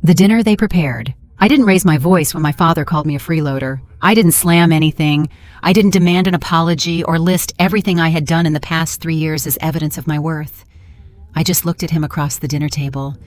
The dinner they prepared. I didn't raise my voice when my father called me a freeloader. I didn't slam anything. I didn't demand an apology or list everything I had done in the past 3 years as evidence of my worth. I just looked at him across the dinner table.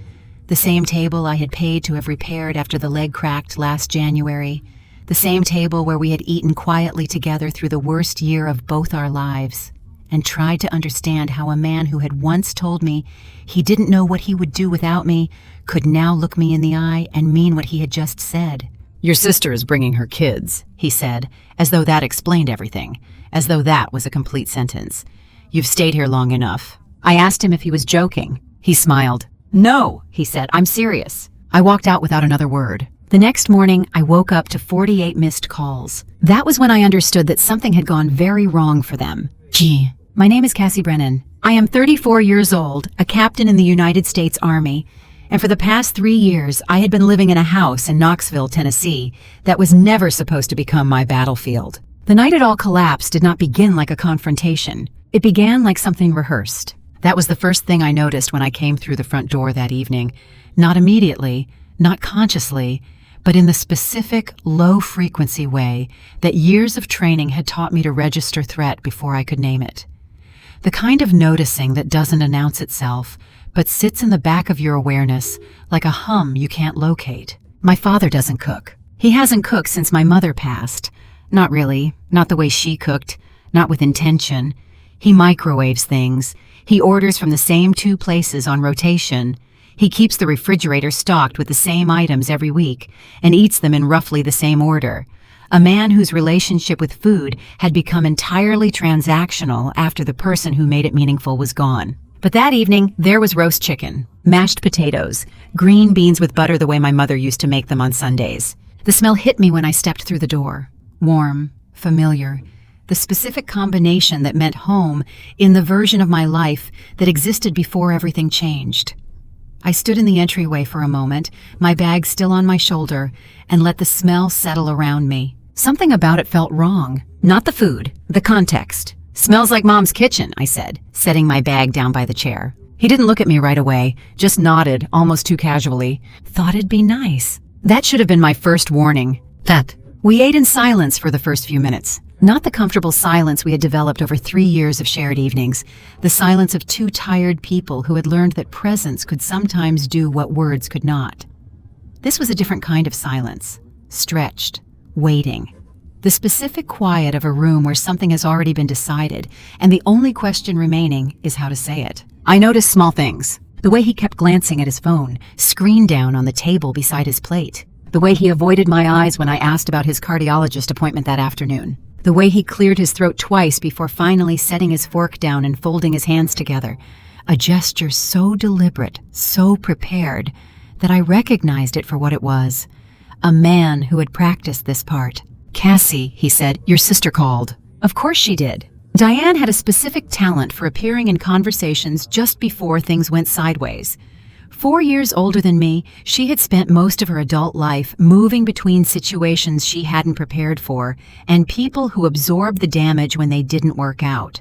The same table I had paid to have repaired after the leg cracked last January. The same table where we had eaten quietly together through the worst year of both our lives, and tried to understand how a man who had once told me he didn't know what he would do without me could now look me in the eye and mean what he had just said. "Your sister is bringing her kids," he said, as though that explained everything, as though that was a complete sentence. "You've stayed here long enough." I asked him if he was joking. He smiled. "No," he said, "I'm serious." I walked out without another word. The next morning, I woke up to 48 missed calls. That was when I understood that something had gone very wrong for them. Gee. My name is Cassie Brennan. I am 34 years old, a captain in the United States Army, and for the past 3 years, I had been living in a house in Knoxville, Tennessee, that was never supposed to become my battlefield. The night it all collapsed did not begin like a confrontation. It began like something rehearsed. That was the first thing I noticed when I came through the front door that evening. Not immediately, not consciously, but in the specific, low-frequency way that years of training had taught me to register threat before I could name it. The kind of noticing that doesn't announce itself, but sits in the back of your awareness like a hum you can't locate. My father doesn't cook. He hasn't cooked since my mother passed. Not really, not the way she cooked, not with intention. He microwaves things. He orders from the same 2 places on rotation. He keeps the refrigerator stocked with the same items every week and eats them in roughly the same order. A man whose relationship with food had become entirely transactional after the person who made it meaningful was gone. But that evening, there was roast chicken, mashed potatoes, green beans with butter the way my mother used to make them on Sundays. The smell hit me when I stepped through the door. Warm, familiar, the specific combination that meant home in the version of my life that existed before everything changed. I stood in the entryway for a moment, my bag still on my shoulder, and let the smell settle around me. Something about it felt wrong. Not the food, the context. "Smells like Mom's kitchen," I said, setting my bag down by the chair. He didn't look at me right away, just nodded, almost too casually. Thought it'd be nice. That should have been my first warning. We ate in silence for the first few minutes. Not the comfortable silence we had developed over 3 years of shared evenings, the silence of 2 tired people who had learned that presence could sometimes do what words could not. This was a different kind of silence, stretched, waiting. The specific quiet of a room where something has already been decided, and the only question remaining is how to say it. I noticed small things. The way he kept glancing at his phone, screen down on the table beside his plate. The way he avoided my eyes when I asked about his cardiologist appointment that afternoon. The way he cleared his throat twice before finally setting his fork down and folding his hands together. A gesture so deliberate, so prepared, that I recognized it for what it was. A man who had practiced this part. "Cassie," he said, "your sister called." Of course she did. Diane had a specific talent for appearing in conversations just before things went sideways. 4 years older than me, she had spent most of her adult life moving between situations she hadn't prepared for and people who absorbed the damage when they didn't work out.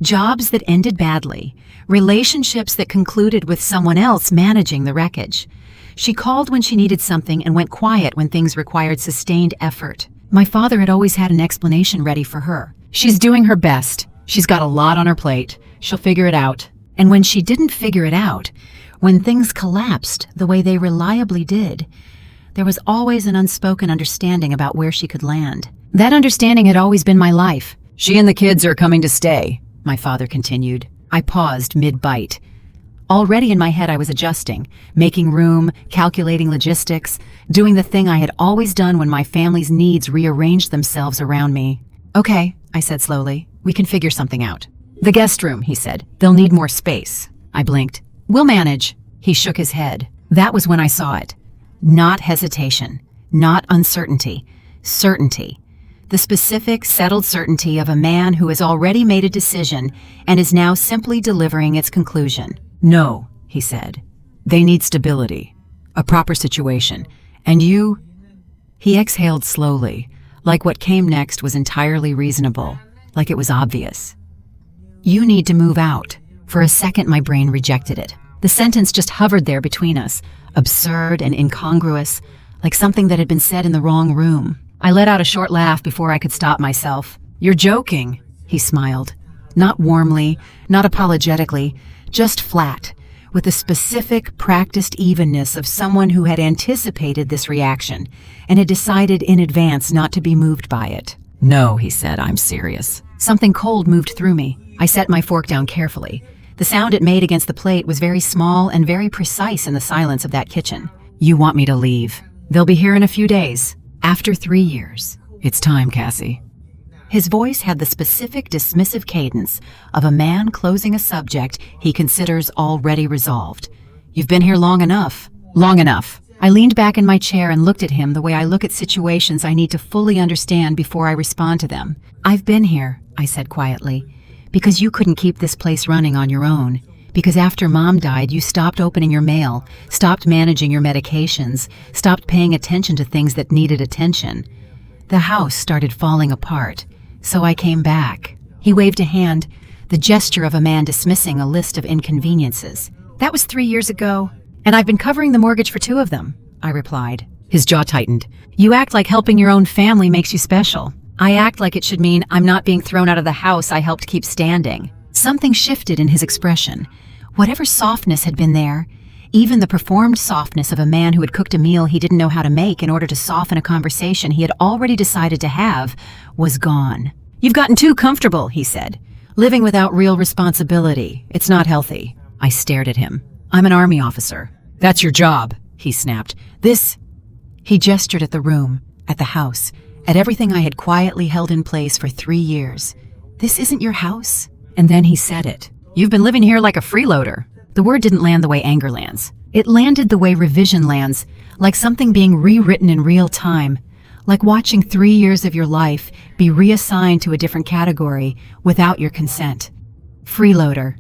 Jobs that ended badly, relationships that concluded with someone else managing the wreckage. She called when she needed something and went quiet when things required sustained effort. My father had always had an explanation ready for her. "She's doing her best. She's got a lot on her plate. She'll figure it out." And when she didn't figure it out, when things collapsed the way they reliably did, there was always an unspoken understanding about where she could land. That understanding had always been my life. "She and the kids are coming to stay," my father continued. I paused mid-bite. Already in my head I was adjusting, making room, calculating logistics, doing the thing I had always done when my family's needs rearranged themselves around me. "Okay," I said slowly, "we can figure something out." "The guest room," he said. "They'll need more space." I blinked. "We'll manage." He shook his head. That was when I saw it. Not hesitation, not uncertainty, certainty. The specific, settled certainty of a man who has already made a decision and is now simply delivering its conclusion. "No," he said. "They need stability, a proper situation, and you—" He exhaled slowly, like what came next was entirely reasonable, like it was obvious. "You need to move out." For a second my brain rejected it. The sentence just hovered there between us, absurd and incongruous, like something that had been said in the wrong room. I let out a short laugh before I could stop myself. "You're joking," he smiled. Not warmly, not apologetically, just flat, with the specific, practiced evenness of someone who had anticipated this reaction and had decided in advance not to be moved by it. "No," he said, "I'm serious." Something cold moved through me. I set my fork down carefully. The sound it made against the plate was very small and very precise in the silence of that kitchen. "You want me to leave? They'll be here in a few days. After 3 years. It's time, Cassie." His voice had the specific dismissive cadence of a man closing a subject he considers already resolved. "You've been here long enough." "Long enough." I leaned back in my chair and looked at him the way I look at situations I need to fully understand before I respond to them. "I've been here," I said quietly, "because you couldn't keep this place running on your own. Because after Mom died, you stopped opening your mail, stopped managing your medications, stopped paying attention to things that needed attention. The house started falling apart, so I came back." He waved a hand, the gesture of a man dismissing a list of inconveniences. "That was 3 years ago, and I've been covering the mortgage for 2 of them," I replied. His jaw tightened. "You act like helping your own family makes you special." "I act like it should mean I'm not being thrown out of the house I helped keep standing." Something shifted in his expression. Whatever softness had been there, even the performed softness of a man who had cooked a meal he didn't know how to make in order to soften a conversation he had already decided to have, was gone. "You've gotten too comfortable," he said. "Living without real responsibility. It's not healthy." I stared at him. "I'm an Army officer." "That's your job," he snapped. "This..." He gestured at the room, at the house, at everything I had quietly held in place for 3 years. "This isn't your house?" And then he said it. "You've been living here like a freeloader." The word didn't land the way anger lands. It landed the way revision lands, like something being rewritten in real time, like watching 3 years of your life be reassigned to a different category without your consent. Freeloader.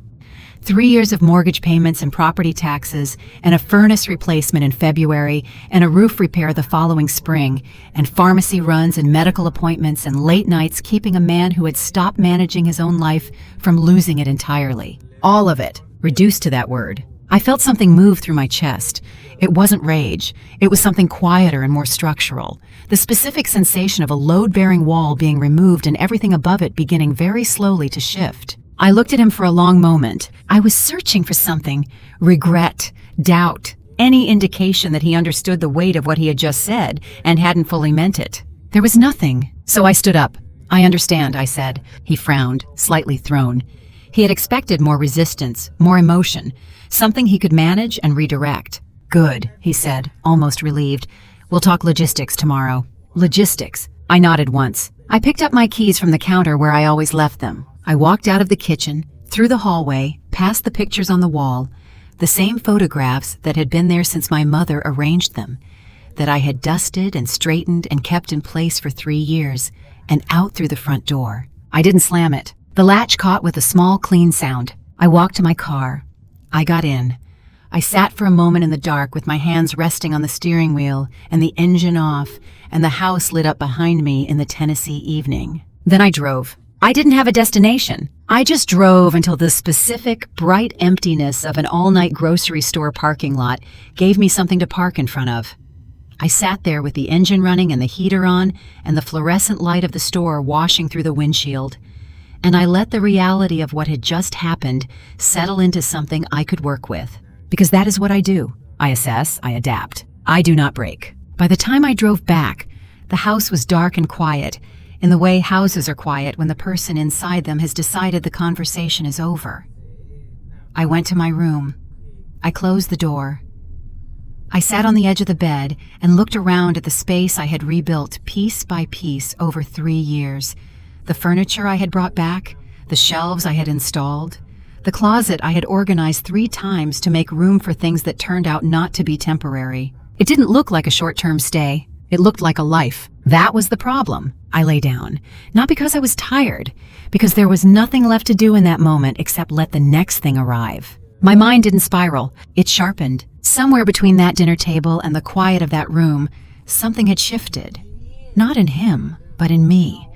3 years of mortgage payments and property taxes, and a furnace replacement in February, and a roof repair the following spring, and pharmacy runs and medical appointments and late nights keeping a man who had stopped managing his own life from losing it entirely. All of it, reduced to that word. I felt something move through my chest. It wasn't rage. It was something quieter and more structural. The specific sensation of a load-bearing wall being removed and everything above it beginning very slowly to shift. I looked at him for a long moment. I was searching for something. Regret, doubt, any indication that he understood the weight of what he had just said and hadn't fully meant it. There was nothing. So I stood up. "I understand," I said. He frowned, slightly thrown. He had expected more resistance, more emotion, something he could manage and redirect. "Good," he said, almost relieved. "We'll talk logistics tomorrow." "Logistics?" I nodded once. I picked up my keys from the counter where I always left them. I walked out of the kitchen, through the hallway, past the pictures on the wall, the same photographs that had been there since my mother arranged them, that I had dusted and straightened and kept in place for 3 years, and out through the front door. I didn't slam it. The latch caught with a small, clean sound. I walked to my car. I got in. I sat for a moment in the dark with my hands resting on the steering wheel and the engine off and the house lit up behind me in the Tennessee evening. Then I drove. I didn't have a destination. I just drove until the specific, bright emptiness of an all-night grocery store parking lot gave me something to park in front of. I sat there with the engine running and the heater on and the fluorescent light of the store washing through the windshield. And I let the reality of what had just happened settle into something I could work with. Because that is what I do. I assess, I adapt. I do not break. By the time I drove back, the house was dark and quiet, in the way houses are quiet when the person inside them has decided the conversation is over. I went to my room. I closed the door. I sat on the edge of the bed and looked around at the space I had rebuilt piece by piece over 3 years. The furniture I had brought back, the shelves I had installed, the closet I had organized 3 times to make room for things that turned out not to be temporary. It didn't look like a short-term stay. It looked like a life. That was the problem. I lay down, not because I was tired, because there was nothing left to do in that moment except let the next thing arrive. My mind didn't spiral. It sharpened. Somewhere between that dinner table and the quiet of that room, something had shifted. Not in him, but in me.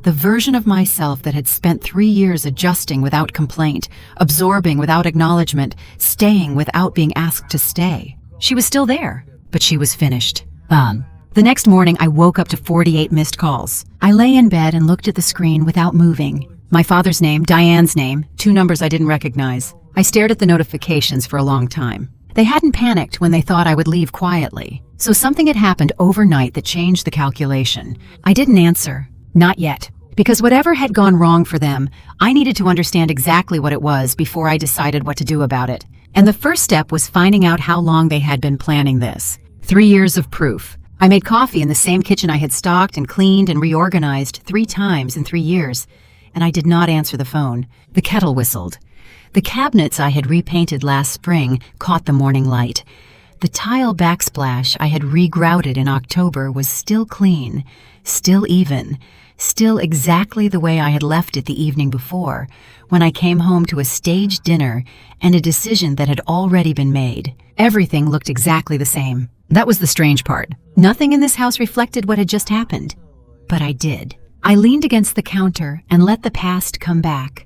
The version of myself that had spent 3 years adjusting without complaint, absorbing without acknowledgement, staying without being asked to stay. She was still there, but she was finished. The next morning, I woke up to 48 missed calls. I lay in bed and looked at the screen without moving. My father's name, Diane's name, 2 numbers I didn't recognize. I stared at the notifications for a long time. They hadn't panicked when they thought I would leave quietly. So something had happened overnight that changed the calculation. I didn't answer. Not yet. Because whatever had gone wrong for them, I needed to understand exactly what it was before I decided what to do about it. And the first step was finding out how long they had been planning this. 3 years of proof. I made coffee in the same kitchen I had stocked and cleaned and reorganized 3 times in 3 years, and I did not answer the phone. The kettle whistled. The cabinets I had repainted last spring caught the morning light. The tile backsplash I had regrouted in October was still clean, still even, still exactly the way I had left it the evening before, when I came home to a staged dinner and a decision that had already been made. Everything looked exactly the same. That was the strange part. Nothing in this house reflected what had just happened. But I did. I leaned against the counter and let the past come back.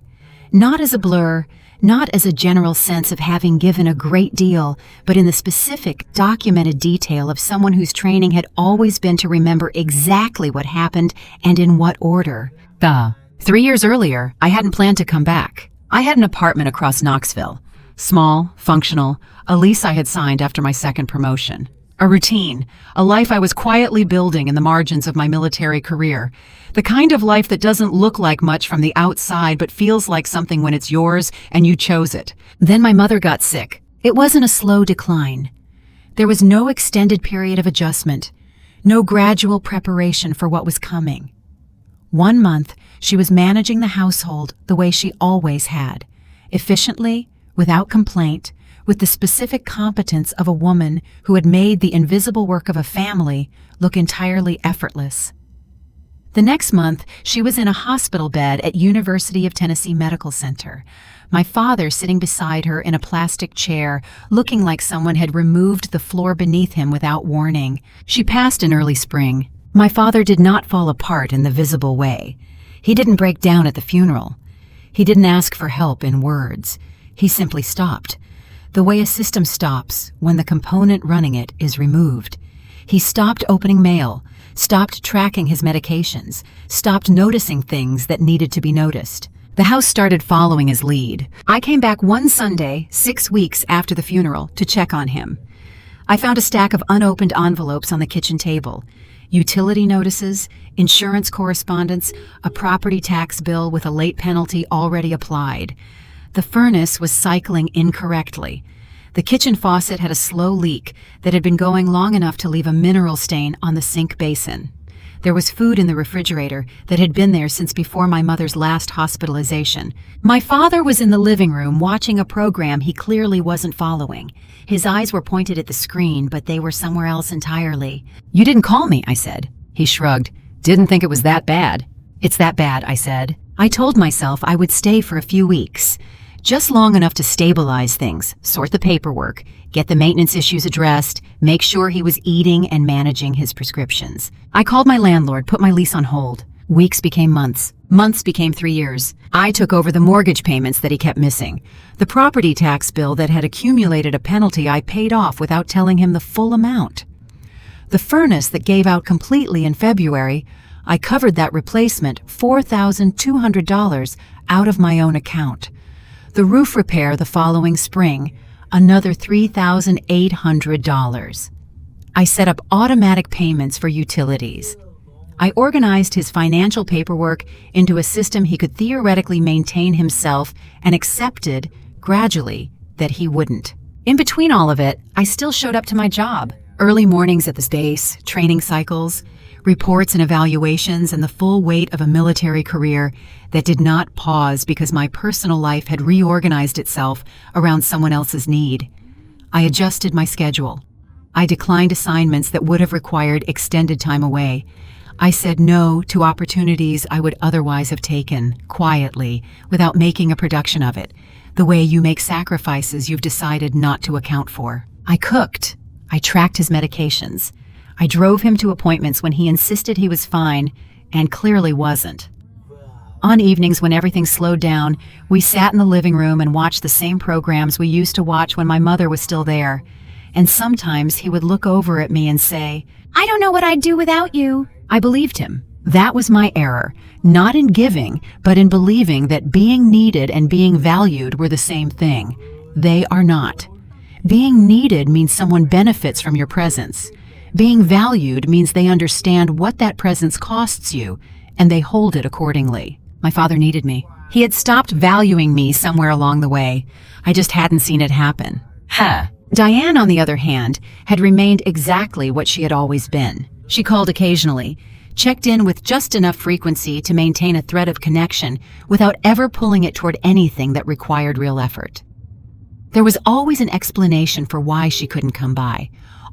Not as a blur, not as a general sense of having given a great deal, but in the specific, documented detail of someone whose training had always been to remember exactly what happened and in what order. 3 years earlier, I hadn't planned to come back. I had an apartment across Knoxville. Small, functional, a lease I had signed after my second promotion. A routine, a life I was quietly building in the margins of my military career. The kind of life that doesn't look like much from the outside but feels like something when it's yours and you chose it. Then my mother got sick. It wasn't a slow decline. There was no extended period of adjustment, no gradual preparation for what was coming. 1 month, she was managing the household the way she always had, efficiently, without complaint, with the specific competence of a woman who had made the invisible work of a family look entirely effortless. The next month, she was in a hospital bed at University of Tennessee Medical Center, my father sitting beside her in a plastic chair, looking like someone had removed the floor beneath him without warning. She passed in early spring. My father did not fall apart in the visible way. He didn't break down at the funeral. He didn't ask for help in words. He simply stopped. The way a system stops when the component running it is removed. He stopped opening mail, stopped tracking his medications, stopped noticing things that needed to be noticed. The house started following his lead. I came back one Sunday, 6 weeks after the funeral, to check on him. I found a stack of unopened envelopes on the kitchen table. Utility notices, insurance correspondence, a property tax bill with a late penalty already applied. The furnace was cycling incorrectly. The kitchen faucet had a slow leak that had been going long enough to leave a mineral stain on the sink basin. There was food in the refrigerator that had been there since before my mother's last hospitalization. My father was in the living room watching a program he clearly wasn't following. His eyes were pointed at the screen, but they were somewhere else entirely. "You didn't call me," I said. He shrugged. "Didn't think it was that bad." "It's that bad," I said. I told myself I would stay for a few weeks. Just long enough to stabilize things, sort the paperwork, get the maintenance issues addressed, make sure he was eating and managing his prescriptions. I called my landlord, put my lease on hold. Weeks became months. Months became 3 years. I took over the mortgage payments that he kept missing. The property tax bill that had accumulated a penalty I paid off without telling him the full amount. The furnace that gave out completely in February, I covered that replacement $4,200 out of my own account. The roof repair the following spring, another $3,800. I set up automatic payments for utilities. I organized his financial paperwork into a system he could theoretically maintain himself and accepted, gradually, that he wouldn't. In between all of it, I still showed up to my job. Early mornings at the base, training cycles, reports and evaluations, and the full weight of a military career that did not pause because my personal life had reorganized itself around someone else's need. I adjusted my schedule. I declined assignments that would have required extended time away. I said no to opportunities I would otherwise have taken, quietly, without making a production of it, the way you make sacrifices you've decided not to account for. I cooked. I tracked his medications. I drove him to appointments when he insisted he was fine and clearly wasn't. On evenings when everything slowed down, we sat in the living room and watched the same programs we used to watch when my mother was still there. and sometimes he would look over at me and say, "I don't know what I'd do without you." I believed him. That was my error, not in giving, but in believing that being needed and being valued were the same thing. They are not. Being needed means someone benefits from your presence. Being valued means they understand what that presence costs you, and they hold it accordingly. My father needed me. He had stopped valuing me somewhere along the way. I just hadn't seen it happen. Diane, on the other hand, had remained exactly what she had always been. She called occasionally, checked in with just enough frequency to maintain a thread of connection without ever pulling it toward anything that required real effort. There was always an explanation for why she couldn't come by,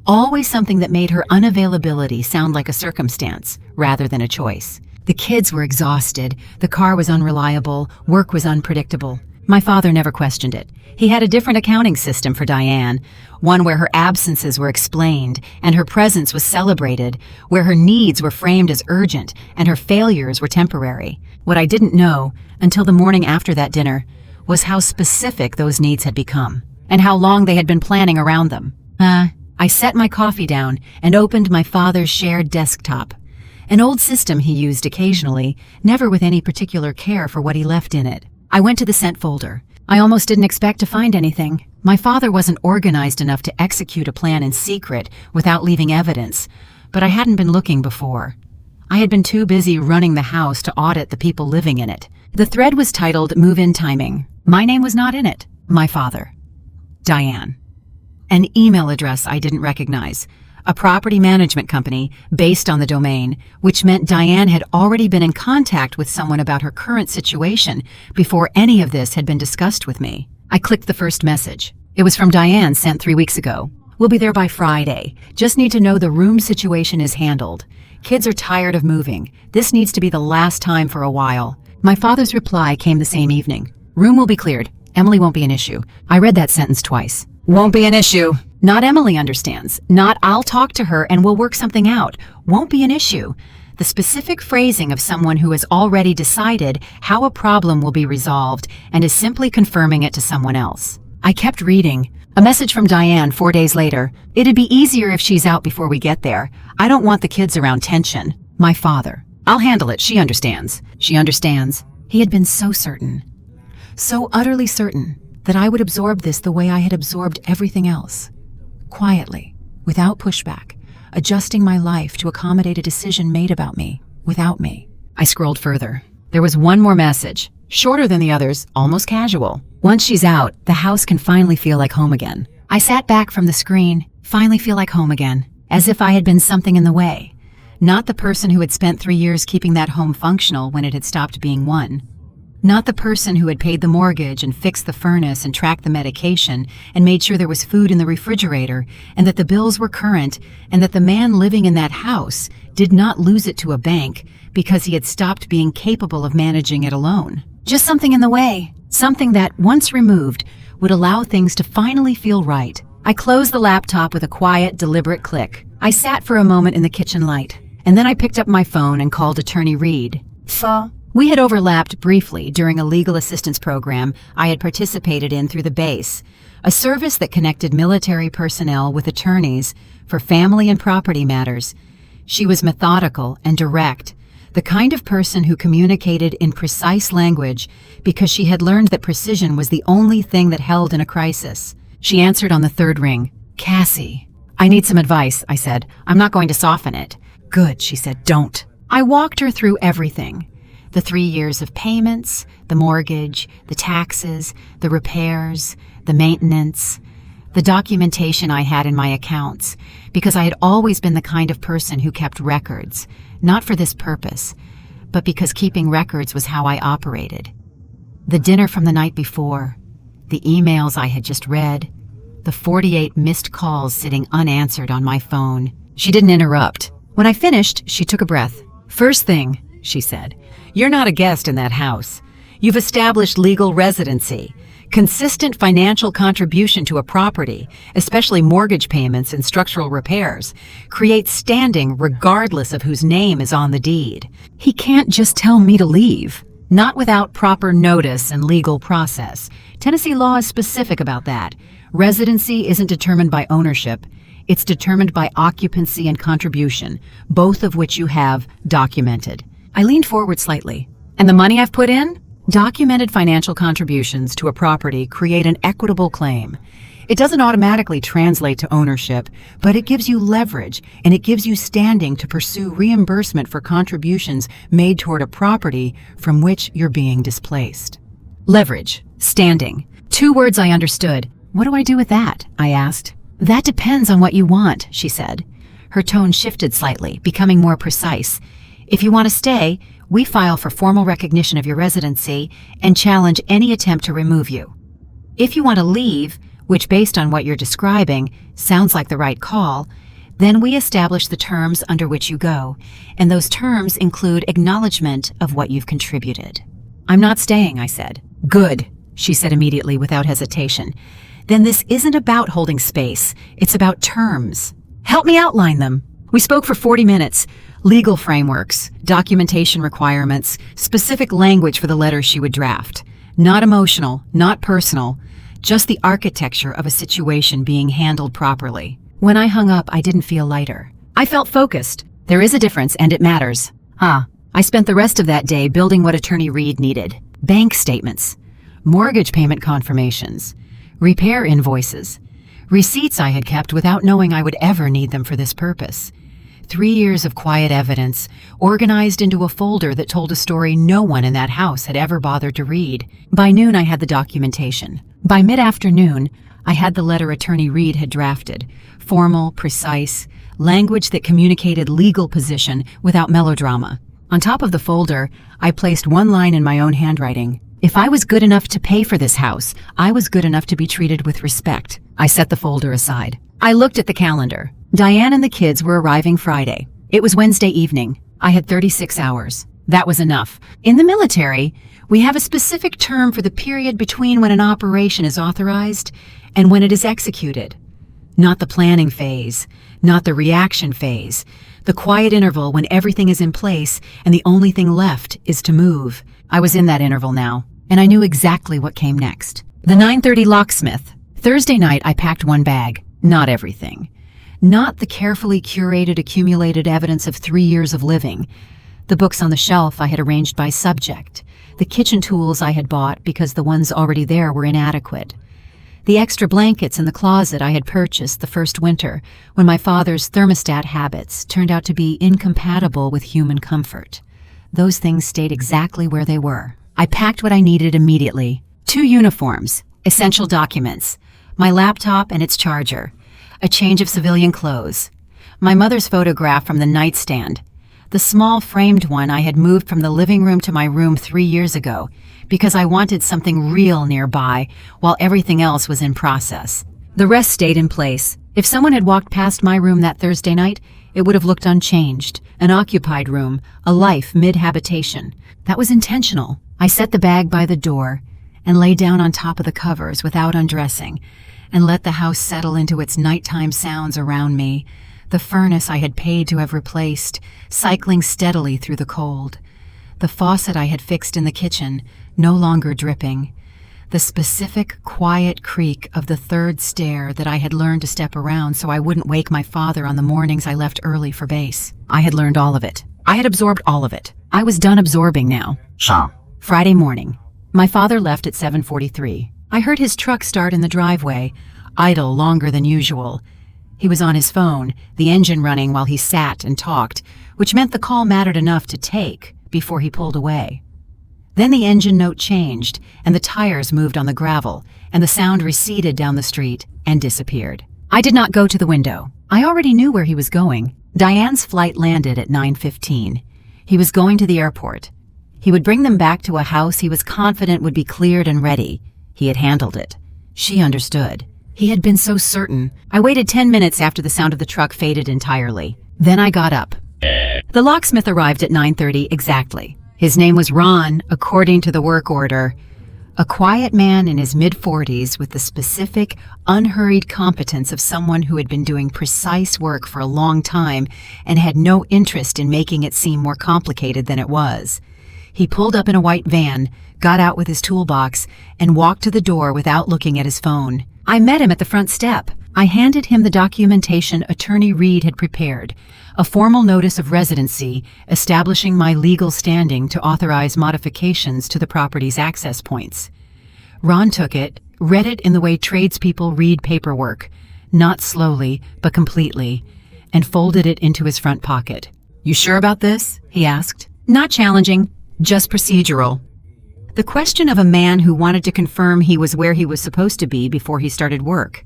always something that made her unavailability sound like a circumstance rather than a choice. The kids were exhausted, the car was unreliable, work was unpredictable. My father never questioned it. He had a different accounting system for Diane, one where her absences were explained and her presence was celebrated, where her needs were framed as urgent and her failures were temporary. What I didn't know until the morning after that dinner was how specific those needs had become and how long they had been planning around them. I set my coffee down and opened my father's shared desktop, an old system he used occasionally, never with any particular care for what he left in it. I went to the sent folder. I almost didn't expect to find anything. My father wasn't organized enough to execute a plan in secret without leaving evidence, but I hadn't been looking before. I had been too busy running the house to audit the people living in it. The thread was titled Move-In Timing. My name was not in it. My father. Diane. An email address I didn't recognize. A property management company based on the domain, which meant Diane had already been in contact with someone about her current situation before any of this had been discussed with me. I clicked the first message. It was from Diane, sent 3 weeks ago. "We'll be there by Friday. Just need to know the room situation is handled. Kids are tired of moving. This needs to be the last time for a while." My father's reply came the same evening. "Room will be cleared. Emily won't be an issue." I read that sentence twice. Won't be an issue. Not Emily understands. Not I'll talk to her and we'll work something out. Won't be an issue. The specific phrasing of someone who has already decided how a problem will be resolved and is simply confirming it to someone else. I kept reading. A message from Diane 4 days later. "It'd be easier if she's out before we get there. I don't want the kids around tension." My father. "I'll handle it. She understands." She understands. He had been so certain. So utterly certain that I would absorb this the way I had absorbed everything else. Quietly, without pushback, adjusting my life to accommodate a decision made about me, without me. I scrolled further. There was one more message, shorter than the others, almost casual. "Once she's out, the house can finally feel like home again." I sat back from the screen, finally feel like home again, as if I had been something in the way. Not the person who had spent 3 years keeping that home functional when it had stopped being one. Not the person who had paid the mortgage and fixed the furnace and tracked the medication and made sure there was food in the refrigerator and that the bills were current and that the man living in that house did not lose it to a bank because he had stopped being capable of managing it alone. Just something in the way, something that, once removed, would allow things to finally feel right. I closed the laptop with a quiet, deliberate click. I sat for a moment in the kitchen light, and then I picked up my phone and called Attorney Reed. We had overlapped briefly during a legal assistance program I had participated in through the base, a service that connected military personnel with attorneys for family and property matters. She was methodical and direct, the kind of person who communicated in precise language because she had learned that precision was the only thing that held in a crisis. She answered on the third ring. "Cassie, I need some advice," I said. "I'm not going to soften it." "Good," she said. "Don't." I walked her through everything. The 3 years of payments, the mortgage, the taxes, the repairs, the maintenance, the documentation I had in my accounts, because I had always been the kind of person who kept records, not for this purpose, but because keeping records was how I operated. The dinner from the night before, the emails I had just read, the 48 missed calls sitting unanswered on my phone. She didn't interrupt. When I finished, she took a breath. "First thing," she said, "you're not a guest in that house. You've established legal residency. Consistent financial contribution to a property, especially mortgage payments and structural repairs, creates standing regardless of whose name is on the deed. He can't just tell me to leave. Not without proper notice and legal process. Tennessee law is specific about that. Residency isn't determined by ownership. It's determined by occupancy and contribution, both of which you have documented. I leaned forward slightly. And the money I've put in? Documented financial contributions to a property create an equitable claim. It doesn't automatically translate to ownership, but it gives you leverage and it gives you standing to pursue reimbursement for contributions made toward a property from which you're being displaced. Leverage, standing. 2 words I understood. What do I do with that? I asked. That depends on what you want, she said. Her tone shifted slightly, becoming more precise. If you want to stay, we file for formal recognition of your residency and challenge any attempt to remove you. If you want to leave, which based on what you're describing sounds like the right call, then we establish the terms under which you go, and those terms include acknowledgement of what you've contributed. I'm not staying, I said. Good, she said immediately without hesitation. Then this isn't about holding space, it's about terms. Help me outline them. We spoke for 40 minutes. Legal frameworks, documentation requirements, specific language for the letters she would draft. Not emotional, not personal, just the architecture of a situation being handled properly. When I hung up, I didn't feel lighter. I felt focused. There is a difference, and it matters. I spent the rest of that day building what Attorney Reed needed. Bank statements, mortgage payment confirmations, repair invoices, receipts I had kept without knowing I would ever need them for this purpose. 3 years of quiet evidence, organized into a folder that told a story no one in that house had ever bothered to read. By noon, I had the documentation. By mid-afternoon, I had the letter Attorney Reed had drafted. Formal, precise, language that communicated legal position without melodrama. On top of the folder, I placed one line in my own handwriting. If I was good enough to pay for this house, I was good enough to be treated with respect. I set the folder aside. I looked at the calendar. Diane and the kids were arriving Friday. It was Wednesday evening. I had 36 hours. That was enough. In the military, we have a specific term for the period between when an operation is authorized and when it is executed. Not the planning phase, not the reaction phase, the quiet interval when everything is in place and the only thing left is to move. I was in that interval now, and I knew exactly what came next. The 9:30 locksmith. Thursday night, I packed one bag. Not everything. Not the carefully curated, accumulated evidence of 3 years of living. The books on the shelf I had arranged by subject. The kitchen tools I had bought because the ones already there were inadequate. The extra blankets in the closet I had purchased the first winter when my father's thermostat habits turned out to be incompatible with human comfort. Those things stayed exactly where they were. I packed what I needed immediately. 2 uniforms, essential documents, my laptop and its charger, a change of civilian clothes, my mother's photograph from the nightstand, the small framed one I had moved from the living room to my room 3 years ago because I wanted something real nearby while everything else was in process. The rest stayed in place. If someone had walked past my room that Thursday night, it would have looked unchanged, an occupied room, a life mid-habitation. That was intentional. I set the bag by the door and lay down on top of the covers without undressing and let the house settle into its nighttime sounds around me, the furnace I had paid to have replaced, cycling steadily through the cold, the faucet I had fixed in the kitchen, no longer dripping, the specific, quiet creak of the 3rd stair that I had learned to step around so I wouldn't wake my father on the mornings I left early for base. I had learned all of it. I had absorbed all of it. I was done absorbing now. Friday morning. My father left at 7:43. I heard his truck start in the driveway, idle longer than usual. He was on his phone, the engine running while he sat and talked, which meant the call mattered enough to take before he pulled away. Then the engine note changed, and the tires moved on the gravel, and the sound receded down the street and disappeared. I did not go to the window. I already knew where he was going. Diane's flight landed at 9:15. He was going to the airport. He would bring them back to a house he was confident would be cleared and ready. He had handled it. She understood. He had been so certain. I waited 10 minutes after the sound of the truck faded entirely. Then I got up. The locksmith arrived at 9:30 exactly. His name was Ron, according to the work order. A quiet man in his mid-40s with the specific, unhurried competence of someone who had been doing precise work for a long time and had no interest in making it seem more complicated than it was. He pulled up in a white van, got out with his toolbox, and walked to the door without looking at his phone. I met him at the front step. I handed him the documentation Attorney Reed had prepared, a formal notice of residency establishing my legal standing to authorize modifications to the property's access points. Ron took it, read it in the way tradespeople read paperwork, not slowly, but completely, and folded it into his front pocket. "You sure about this?" he asked. "Not challenging, just procedural." The question of a man who wanted to confirm he was where he was supposed to be before he started work.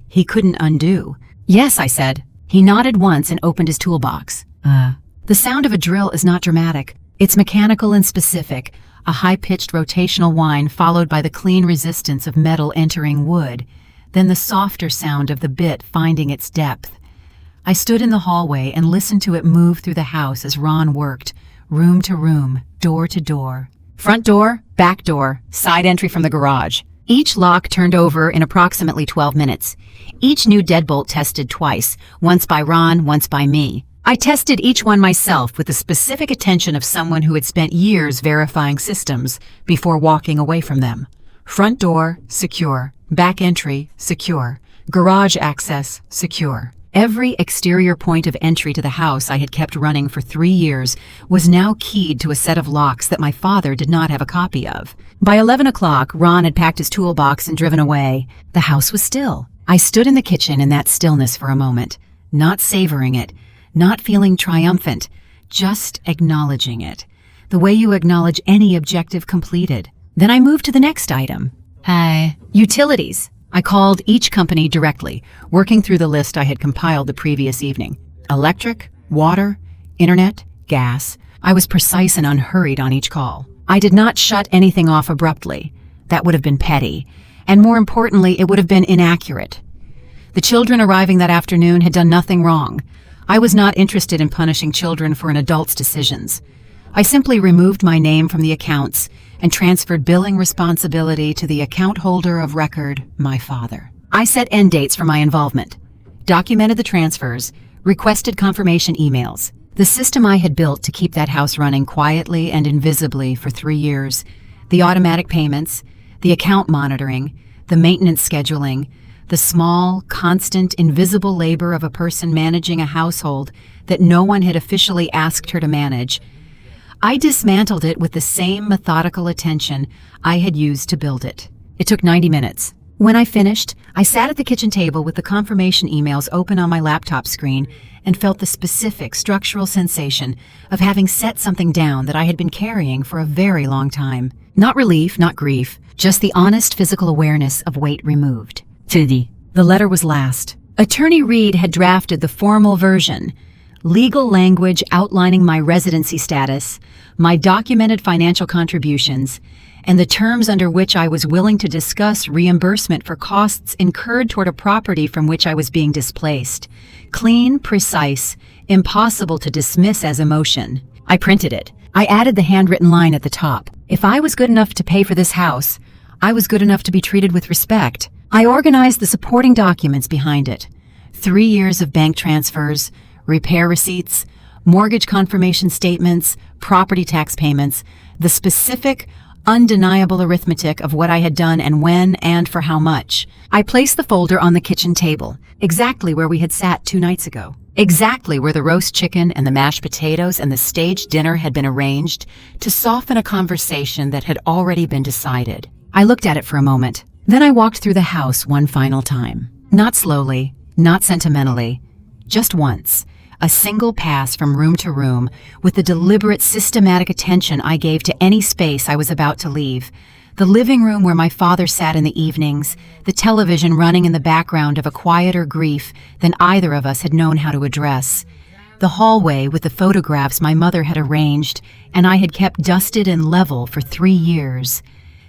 He couldn't undo. "Yes," I said. He nodded once and opened his toolbox. The sound of a drill is not dramatic. It's mechanical and specific, a high-pitched rotational whine followed by the clean resistance of metal entering wood, then the softer sound of the bit finding its depth. I stood in the hallway and listened to it move through the house as Ron worked, room to room, door to door. Front door, back door, side entry from the garage. Each lock turned over in approximately 12 minutes. Each new deadbolt tested twice, once by Ron, once by me. I tested each one myself with the specific attention of someone who had spent years verifying systems before walking away from them. Front door, secure. Back entry, secure. Garage access, secure. Every exterior point of entry to the house I had kept running for 3 years was now keyed to a set of locks that my father did not have a copy of. By 11 o'clock, Ron had packed his toolbox and driven away. The house was still. I stood in the kitchen in that stillness for a moment, not savoring it, not feeling triumphant, just acknowledging it, the way you acknowledge any objective completed. Then I moved to the next item. Utilities. I called each company directly, working through the list I had compiled the previous evening. Electric, water, internet, gas. I was precise and unhurried on each call. I did not shut anything off abruptly. That would have been petty. And more importantly, it would have been inaccurate. The children arriving that afternoon had done nothing wrong. I was not interested in punishing children for an adult's decisions. I simply removed my name from the accounts and transferred billing responsibility to the account holder of record, my father. I set end dates for my involvement, documented the transfers, requested confirmation emails. The system I had built to keep that house running quietly and invisibly for 3 years, the automatic payments, the account monitoring, the maintenance scheduling, the small, constant, invisible labor of a person managing a household that no one had officially asked her to manage. I dismantled it with the same methodical attention I had used to build it. It took 90 minutes. When I finished, I sat at the kitchen table with the confirmation emails open on my laptop screen and felt the specific structural sensation of having set something down that I had been carrying for a very long time. Not relief, not grief, just the honest physical awareness of weight removed. The letter was last. Attorney Reed had drafted the formal version, legal language outlining my residency status, my documented financial contributions, and the terms under which I was willing to discuss reimbursement for costs incurred toward a property from which I was being displaced. Clean, precise, impossible to dismiss as emotion. I printed it. I added the handwritten line at the top. If I was good enough to pay for this house, I was good enough to be treated with respect. I organized the supporting documents behind it. 3 years of bank transfers, repair receipts, mortgage confirmation statements, property tax payments, the specific, undeniable arithmetic of what I had done and when and for how much. I placed the folder on the kitchen table, exactly where we had sat 2 nights ago. Exactly where the roast chicken and the mashed potatoes and the staged dinner had been arranged to soften a conversation that had already been decided. I looked at it for a moment. Then I walked through the house one final time. Not slowly, not sentimentally, just once. A single pass from room to room with the deliberate, systematic attention I gave to any space I was about to leave. The living room where my father sat in the evenings, the television running in the background of a quieter grief than either of us had known how to address. The hallway with the photographs my mother had arranged and I had kept dusted and level for 3 years.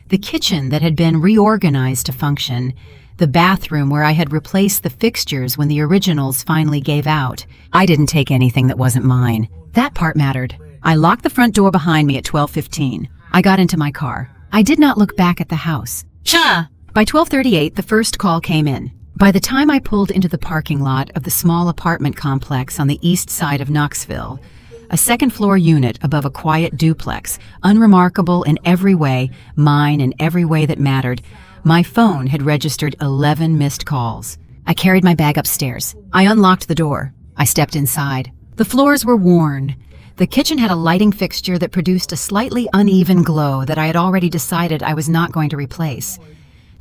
The kitchen that had been reorganized to function. The bathroom where I had replaced the fixtures when the originals finally gave out. I didn't take anything that wasn't mine. That part mattered. I locked the front door behind me at 12:15. I got into my car. I did not look back at the house. By 12:38, the first call came in. By the time I pulled into the parking lot of the small apartment complex on the east side of Knoxville, a second-floor unit above a quiet duplex, unremarkable in every way, mine in every way that mattered, My phone had registered 11 missed calls. I carried my bag upstairs. I unlocked the door. I stepped inside. The floors were worn. The kitchen had a lighting fixture that produced a slightly uneven glow that I had already decided I was not going to replace.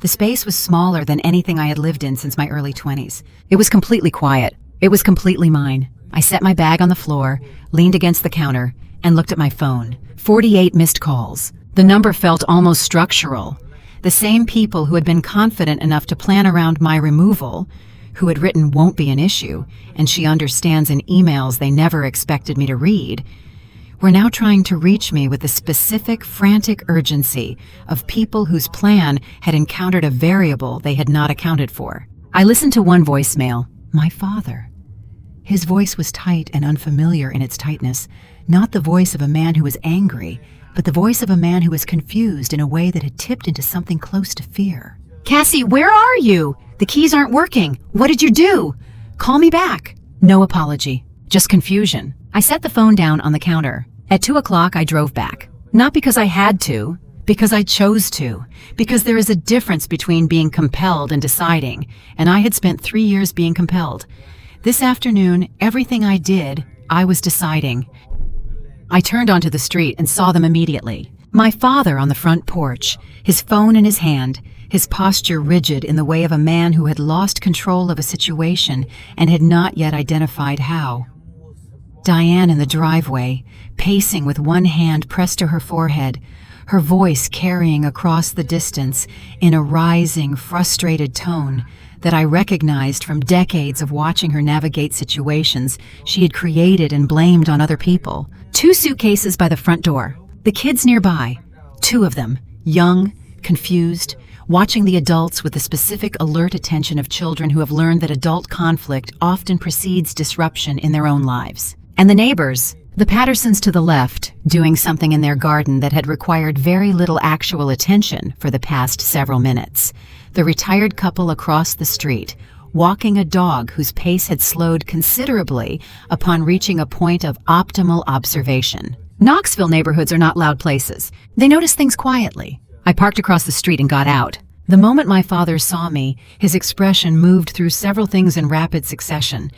The space was smaller than anything I had lived in since my early 20s. It was completely quiet. It was completely mine. I set my bag on the floor, leaned against the counter, and looked at my phone. 48 missed calls. The number felt almost structural. The same people who had been confident enough to plan around my removal, who had written "won't be an issue," and she understands in emails they never expected me to read, were now trying to reach me with the specific, frantic urgency of people whose plan had encountered a variable they had not accounted for. I listened to one voicemail, my father. His voice was tight and unfamiliar in its tightness, not the voice of a man who was angry, but the voice of a man who was confused in a way that had tipped into something close to fear. "Cassie, where are you? The keys aren't working. What did you do? Call me back." No apology, just confusion. I set the phone down on the counter. At 2 o'clock, I drove back. Not because I had to, because I chose to, because there is a difference between being compelled and deciding, and I had spent 3 years being compelled. This afternoon, everything I did, I was deciding. I turned onto the street and saw them immediately. My father on the front porch, his phone in his hand, his posture rigid in the way of a man who had lost control of a situation and had not yet identified how. Diane in the driveway, pacing with one hand pressed to her forehead, her voice carrying across the distance in a rising, frustrated tone that I recognized from decades of watching her navigate situations she had created and blamed on other people. 2 suitcases by the front door, the kids nearby, 2 of them, young, confused, watching the adults with the specific alert attention of children who have learned that adult conflict often precedes disruption in their own lives. And the neighbors, the Pattersons to the left, doing something in their garden that had required very little actual attention for the past several minutes. The retired couple across the street, walking a dog whose pace had slowed considerably upon reaching a point of optimal observation. Knoxville neighborhoods are not loud places. They notice things quietly. I parked across the street and got out. The moment my father saw me, his expression moved through several things in rapid succession.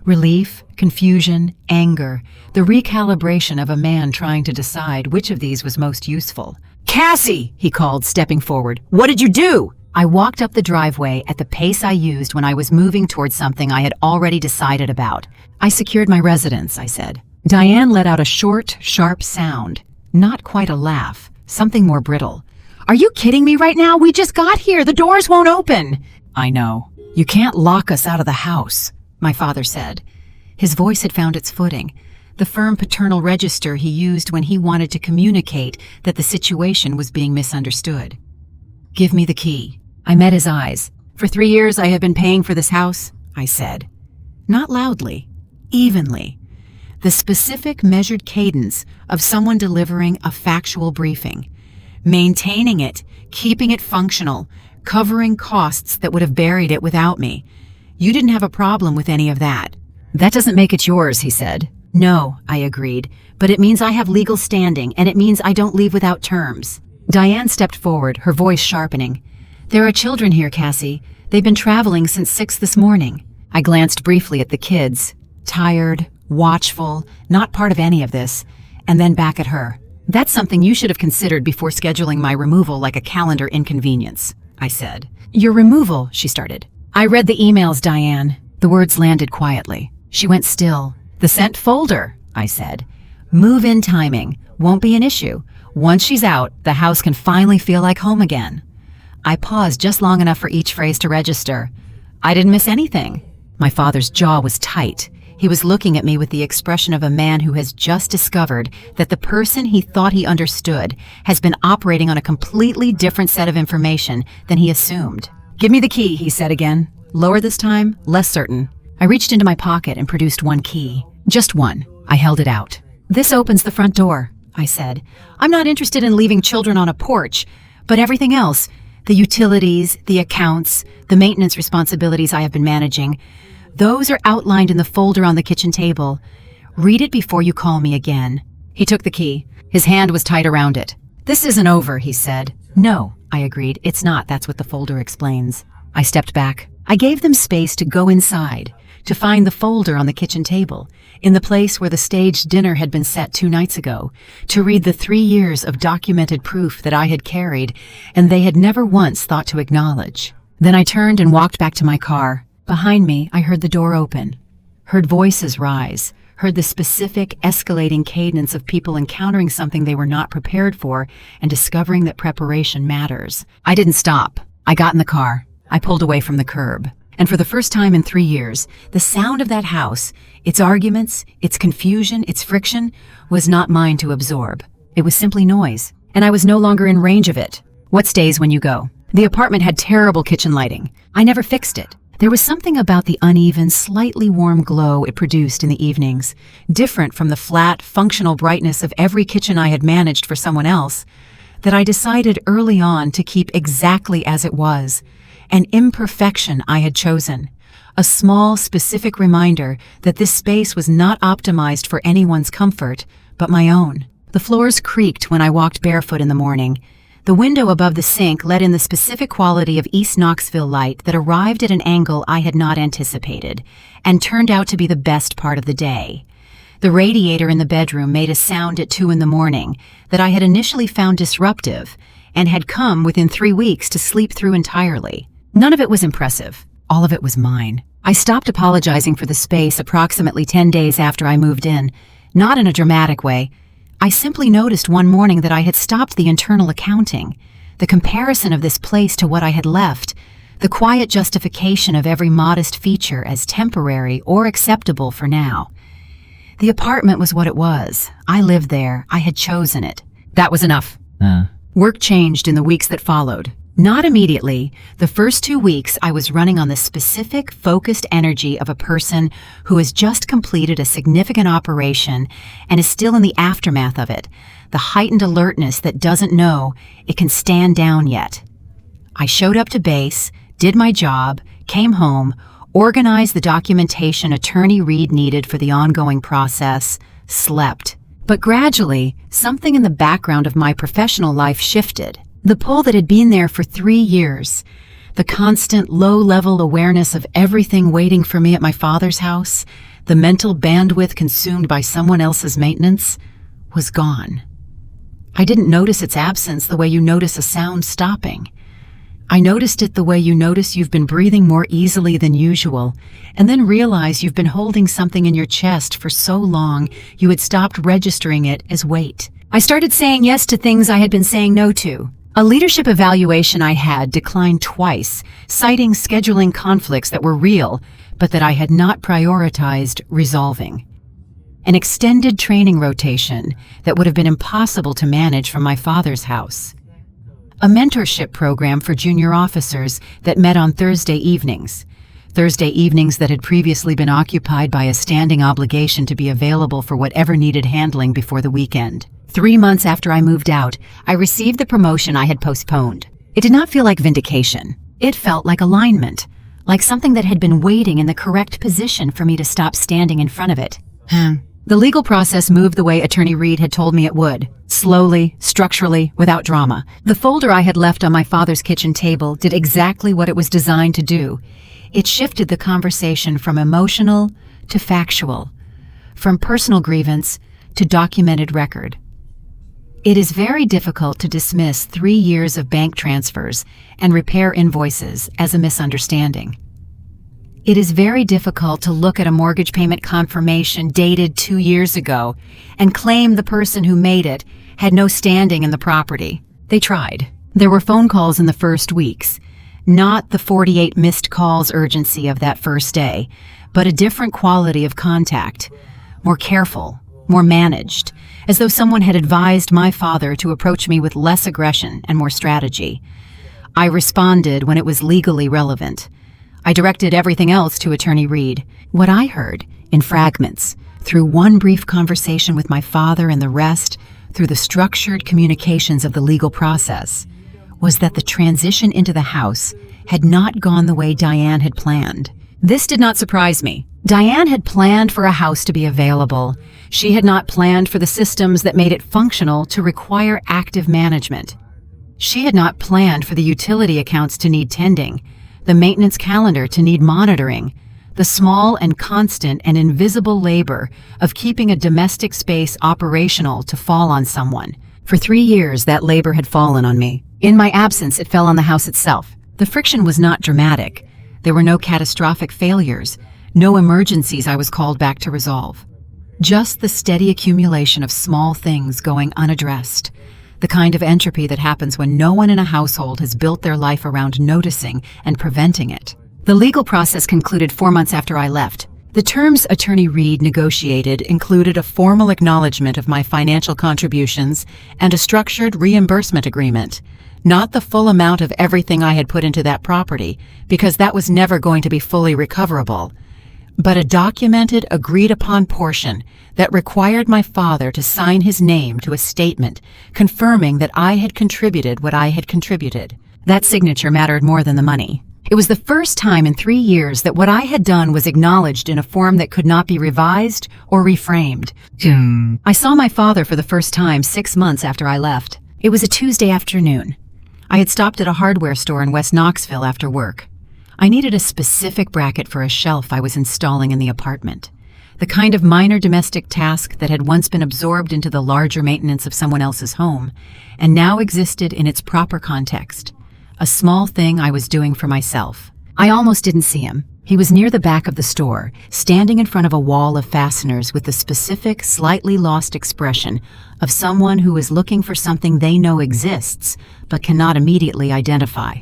Relief, confusion, anger, the recalibration of a man trying to decide which of these was most useful. "Cassie!" he called, stepping forward. "What did you do?" I walked up the driveway at the pace I used when I was moving towards something I had already decided about. "I secured my residence," I said. Diane let out a short, sharp sound. Not quite a laugh, something more brittle. "Are you kidding me right now? We just got here. The doors won't open." "I know. You can't lock us out of the house," my father said. His voice had found its footing, the firm paternal register he used when he wanted to communicate that the situation was being misunderstood. "Give me the key." I met his eyes. "For 3 years I have been paying for this house," I said. Not loudly, evenly. The specific measured cadence of someone delivering a factual briefing. Maintaining it, keeping it functional, covering costs that would have buried it without me. "You didn't have a problem with any of that." "That doesn't make it yours," he said. "No," I agreed, "but it means I have legal standing, and it means I don't leave without terms." Diane stepped forward, her voice sharpening. "There are children here, Cassie. They've been traveling since 6 this morning." I glanced briefly at the kids, tired, watchful, not part of any of this, and then back at her. "That's something you should have considered before scheduling my removal like a calendar inconvenience," I said. "Your removal," she started. "I read the emails, Diane." The words landed quietly. She went still. "The sent folder," I said. "Move-in timing. Won't be an issue. Once she's out, the house can finally feel like home again." I paused just long enough for each phrase to register. I didn't miss anything. My father's jaw was tight. He was looking at me with the expression of a man who has just discovered that the person he thought he understood has been operating on a completely different set of information than he assumed. "Give me the key," he said again. Lower this time, less certain. I reached into my pocket and produced one key. Just one. I held it out. "This opens the front door," I said. "I'm not interested in leaving children on a porch, but everything else, the utilities, the accounts, the maintenance responsibilities I have been managing, those are outlined in the folder on the kitchen table. Read it before you call me again." He took the key. His hand was tight around it. "This isn't over," he said. "No," I agreed. "It's not. That's what the folder explains." I stepped back. I gave them space to go inside, to find the folder on the kitchen table, in the place where the staged dinner had been set 2 nights ago, to read the 3 years of documented proof that I had carried and they had never once thought to acknowledge. Then I turned and walked back to my car. Behind me, I heard the door open, heard voices rise, heard the specific, escalating cadence of people encountering something they were not prepared for and discovering that preparation matters. I didn't stop. I got in the car. I pulled away from the curb. And for the first time in 3 years, the sound of that house, its arguments, its confusion, its friction, was not mine to absorb. It was simply noise, and I was no longer in range of it. What stays when you go? The apartment had terrible kitchen lighting. I never fixed it. There was something about the uneven, slightly warm glow it produced in the evenings, different from the flat, functional brightness of every kitchen I had managed for someone else, that I decided early on to keep exactly as it was, an imperfection I had chosen, a small, specific reminder that this space was not optimized for anyone's comfort, but my own. The floors creaked when I walked barefoot in the morning. The window above the sink let in the specific quality of East Knoxville light that arrived at an angle I had not anticipated, and turned out to be the best part of the day. The radiator in the bedroom made a sound at 2 in the morning that I had initially found disruptive, and had come within 3 weeks to sleep through entirely. None of it was impressive. All of it was mine. I stopped apologizing for the space approximately 10 days after I moved in, not in a dramatic way. I simply noticed one morning that I had stopped the internal accounting, the comparison of this place to what I had left, the quiet justification of every modest feature as temporary or acceptable for now. The apartment was what it was. I lived there. I had chosen it. That was enough. Work changed in the weeks that followed. Not immediately. The first 2 weeks, I was running on the specific, focused energy of a person who has just completed a significant operation and is still in the aftermath of it, the heightened alertness that doesn't know it can stand down yet. I showed up to base, did my job, came home, organized the documentation Attorney Reed needed for the ongoing process, slept. But gradually, something in the background of my professional life shifted. The pull that had been there for 3 years, the constant low-level awareness of everything waiting for me at my father's house, the mental bandwidth consumed by someone else's maintenance, was gone. I didn't notice its absence the way you notice a sound stopping. I noticed it the way you notice you've been breathing more easily than usual, and then realize you've been holding something in your chest for so long you had stopped registering it as weight. I started saying yes to things I had been saying no to. A leadership evaluation I had declined twice, citing scheduling conflicts that were real, but that I had not prioritized resolving. An extended training rotation that would have been impossible to manage from my father's house. A mentorship program for junior officers that met on Thursday evenings that had previously been occupied by a standing obligation to be available for whatever needed handling before the weekend. 3 months after I moved out, I received the promotion I had postponed. It did not feel like vindication. It felt like alignment, like something that had been waiting in the correct position for me to stop standing in front of it. The legal process moved the way Attorney Reed had told me it would, slowly, structurally, without drama. The folder I had left on my father's kitchen table did exactly what it was designed to do. It shifted the conversation from emotional to factual, from personal grievance to documented record. It is very difficult to dismiss 3 years of bank transfers and repair invoices as a misunderstanding. It is very difficult to look at a mortgage payment confirmation dated 2 years ago and claim the person who made it had no standing in the property. They tried. There were phone calls in the first weeks, not the 48 missed calls urgency of that first day, but a different quality of contact, more careful, more managed, as though someone had advised my father to approach me with less aggression and more strategy. I responded when it was legally relevant. I directed everything else to Attorney Reed. What I heard, in fragments, through one brief conversation with my father and the rest, through the structured communications of the legal process, was that the transition into the house had not gone the way Diane had planned. This did not surprise me. Diane had planned for a house to be available. She had not planned for the systems that made it functional to require active management. She had not planned for the utility accounts to need tending, the maintenance calendar to need monitoring, the small and constant and invisible labor of keeping a domestic space operational to fall on someone. For 3 years, that labor had fallen on me. In my absence, it fell on the house itself. The friction was not dramatic. There were no catastrophic failures, no emergencies I was called back to resolve. Just the steady accumulation of small things going unaddressed. The kind of entropy that happens when no one in a household has built their life around noticing and preventing it. The legal process concluded 4 months after I left. The terms Attorney Reed negotiated included a formal acknowledgement of my financial contributions and a structured reimbursement agreement. Not the full amount of everything I had put into that property, because that was never going to be fully recoverable, but a documented, agreed-upon portion that required my father to sign his name to a statement confirming that I had contributed what I had contributed. That signature mattered more than the money. It was the first time in 3 years that what I had done was acknowledged in a form that could not be revised or reframed. I saw my father for the first time 6 months after I left. It was a Tuesday afternoon. I had stopped at a hardware store in West Knoxville after work. I needed a specific bracket for a shelf I was installing in the apartment. The kind of minor domestic task that had once been absorbed into the larger maintenance of someone else's home, and now existed in its proper context. A small thing I was doing for myself. I almost didn't see him. He was near the back of the store, standing in front of a wall of fasteners with the specific, slightly lost expression of someone who is looking for something they know exists, but cannot immediately identify.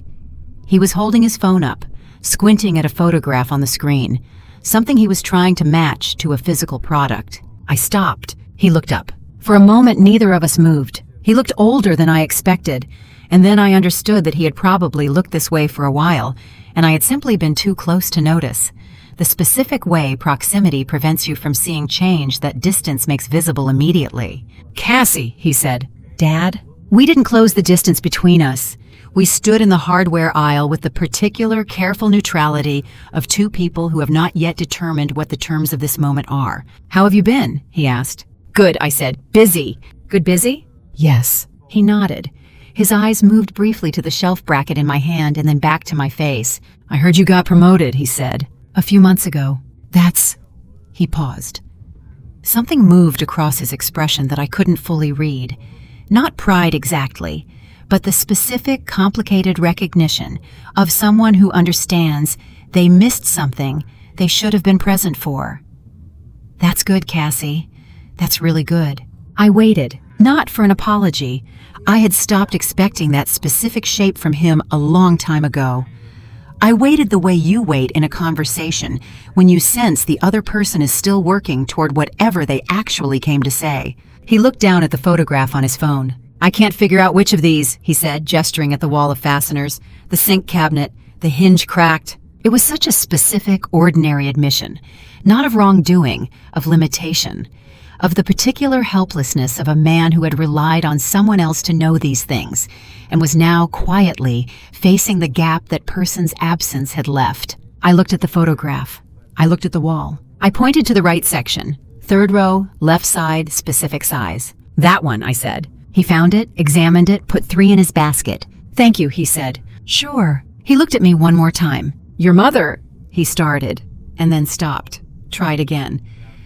He was holding his phone up, squinting at a photograph on the screen, something he was trying to match to a physical product. I stopped. He looked up. For a moment, neither of us moved. He looked older than I expected, and then I understood that he had probably looked this way for a while, and I had simply been too close to notice. The specific way proximity prevents you from seeing change that distance makes visible immediately. "Cassie," he said. "Dad?" We didn't close the distance between us. We stood in the hardware aisle with the particular careful neutrality of two people who have not yet determined what the terms of this moment are. "How have you been?" he asked. "Good," I said. "Busy." "Good busy?" "Yes." He nodded. His eyes moved briefly to the shelf bracket in my hand and then back to my face. "I heard you got promoted," he said. "A few months ago." "That's..." He paused. Something moved across his expression that I couldn't fully read. Not pride exactly, but the specific, complicated recognition of someone who understands they missed something they should have been present for. "That's good, Cassie. That's really good." I waited, not for an apology. I had stopped expecting that specific shape from him a long time ago. I waited the way you wait in a conversation when you sense the other person is still working toward whatever they actually came to say. He looked down at the photograph on his phone. "I can't figure out which of these," he said, gesturing at the wall of fasteners, the sink cabinet, the hinge cracked. It was such a specific, ordinary admission, not of wrongdoing, of limitation, of the particular helplessness of a man who had relied on someone else to know these things, and was now quietly facing the gap that person's absence had left. I looked at the photograph. I looked at the wall. I pointed to the right section. 3rd row, left side, specific size. "That one," I said. He found it, examined it, put 3 in his basket. "Thank you," he said. "Sure." He looked at me one more time. "Your mother," he started, and then stopped. Tried again.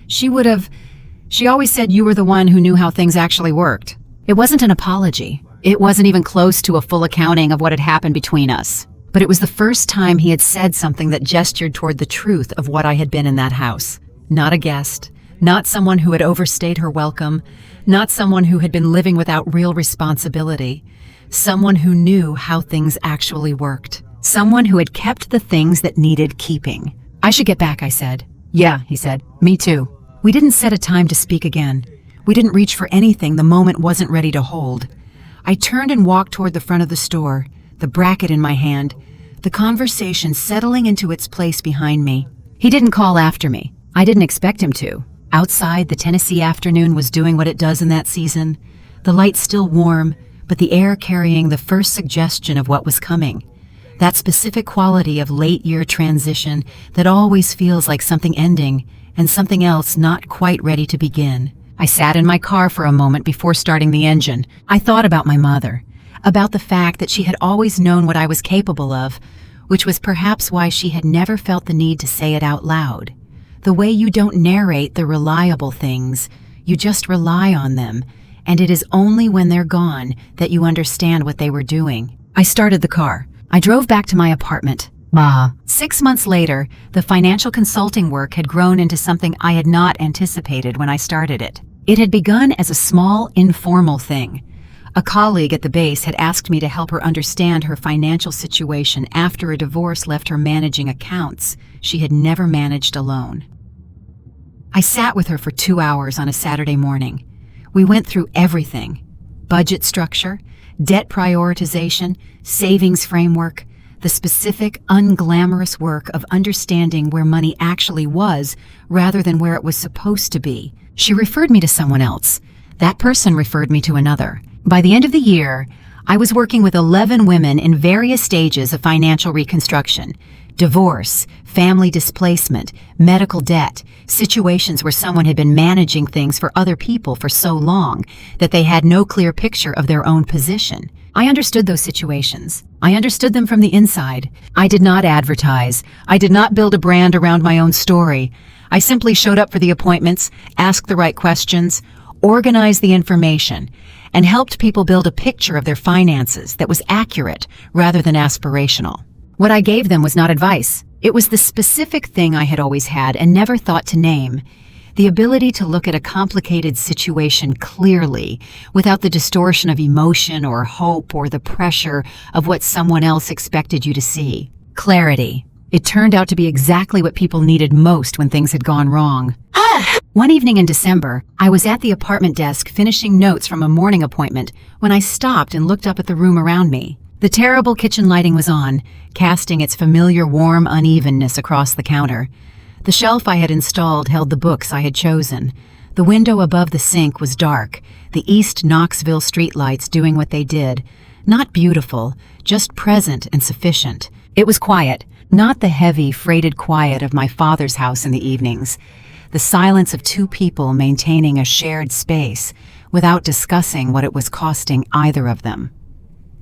She always said you were the one who knew how things actually worked." It wasn't an apology. It wasn't even close to a full accounting of what had happened between us. But it was the first time he had said something that gestured toward the truth of what I had been in that house. Not a guest, not someone who had overstayed her welcome, not someone who had been living without real responsibility. Someone who knew how things actually worked. Someone who had kept the things that needed keeping. "I should get back," I said. "Yeah," he said. "Me too." We didn't set a time to speak again. We didn't reach for anything the moment wasn't ready to hold. I turned and walked toward the front of the store, the bracket in my hand, the conversation settling into its place behind me. He didn't call after me. I didn't expect him to. Outside, the Tennessee afternoon was doing what it does in that season. The light still warm, but the air carrying the first suggestion of what was coming. That specific quality of late-year transition that always feels like something ending and something else not quite ready to begin. I sat in my car for a moment before starting the engine. I thought about my mother, about the fact that she had always known what I was capable of, which was perhaps why she had never felt the need to say it out loud. The way you don't narrate the reliable things, you just rely on them, and it is only when they're gone that you understand what they were doing. I started the car. I drove back to my apartment. 6 months later, the financial consulting work had grown into something I had not anticipated when I started it. It had begun as a small, informal thing. A colleague at the base had asked me to help her understand her financial situation after a divorce left her managing accounts she had never managed alone. I sat with her for 2 hours on a Saturday morning. We went through everything: budget structure, debt prioritization, savings framework, the specific, unglamorous work of understanding where money actually was rather than where it was supposed to be. She referred me to someone else. That person referred me to another. By the end of the year, I was working with 11 women in various stages of financial reconstruction: divorce, family displacement, medical debt, situations where someone had been managing things for other people for so long that they had no clear picture of their own position. I understood those situations. I understood them from the inside. I did not advertise. I did not build a brand around my own story. I simply showed up for the appointments, asked the right questions, organized the information, and helped people build a picture of their finances that was accurate rather than aspirational. What I gave them was not advice. It was the specific thing I had always had and never thought to name: the ability to look at a complicated situation clearly, without the distortion of emotion or hope or the pressure of what someone else expected you to see. Clarity. It turned out to be exactly what people needed most when things had gone wrong. One evening in December, I was at the apartment desk finishing notes from a morning appointment when I stopped and looked up at the room around me. The terrible kitchen lighting was on, casting its familiar warm unevenness across the counter. The shelf I had installed held the books I had chosen. The window above the sink was dark, the East Knoxville streetlights doing what they did. Not beautiful, just present and sufficient. It was quiet, not the heavy, freighted quiet of my father's house in the evenings. The silence of two people maintaining a shared space without discussing what it was costing either of them.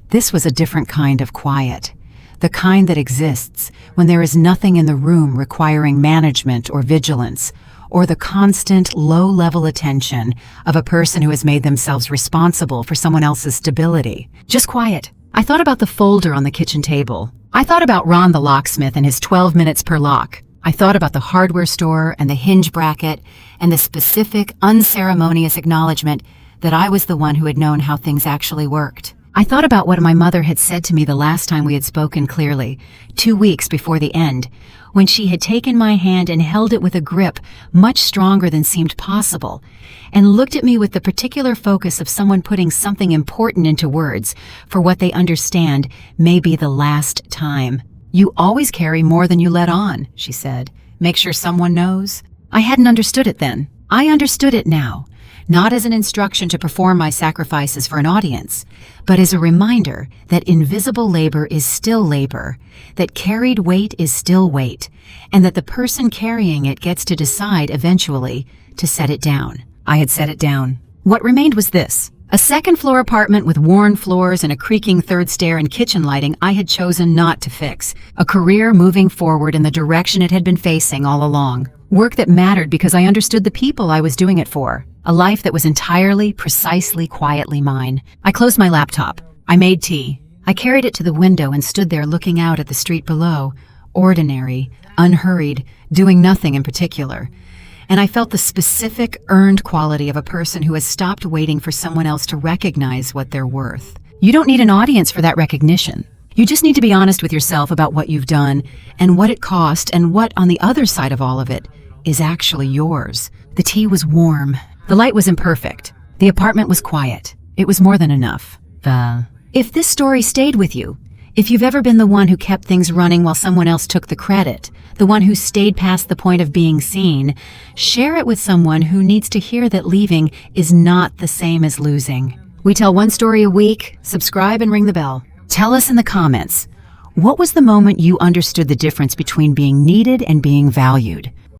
This was a different kind of quiet, the kind that exists when there is nothing in the room requiring management or vigilance, or the constant low-level attention of a person who has made themselves responsible for someone else's stability. Just quiet. I thought about the folder on the kitchen table. I thought about Ron the locksmith and his 12 minutes per lock. I thought about the hardware store and the hinge bracket and the specific, unceremonious acknowledgement that I was the one who had known how things actually worked. I thought about what my mother had said to me the last time we had spoken clearly, 2 weeks before the end, when she had taken my hand and held it with a grip much stronger than seemed possible, and looked at me with the particular focus of someone putting something important into words for what they understand may be the last time. "You always carry more than you let on," she said. "Make sure someone knows." I hadn't understood it then. I understood it now. Not as an instruction to perform my sacrifices for an audience, but as a reminder that invisible labor is still labor, that carried weight is still weight, and that the person carrying it gets to decide eventually to set it down. I had set it down. What remained was this: a second-floor apartment with worn floors and a creaking third stair and kitchen lighting I had chosen not to fix. A career moving forward in the direction it had been facing all along. Work that mattered because I understood the people I was doing it for. A life that was entirely, precisely, quietly mine. I closed my laptop. I made tea. I carried it to the window and stood there looking out at the street below. Ordinary, unhurried, doing nothing in particular. And I felt the specific, earned quality of a person who has stopped waiting for someone else to recognize what they're worth. You don't need an audience for that recognition. You just need to be honest with yourself about what you've done and what it cost and what, on the other side of all of it, is actually yours. The tea was warm. The light was imperfect. The apartment was quiet. It was more than enough. If this story stayed with you, if you've ever been the one who kept things running while someone else took the credit, the one who stayed past the point of being seen, share it with someone who needs to hear that leaving is not the same as losing. We tell one story a week. Subscribe and ring the bell. Tell us in the comments, What was the moment you understood the difference between being needed and being valued?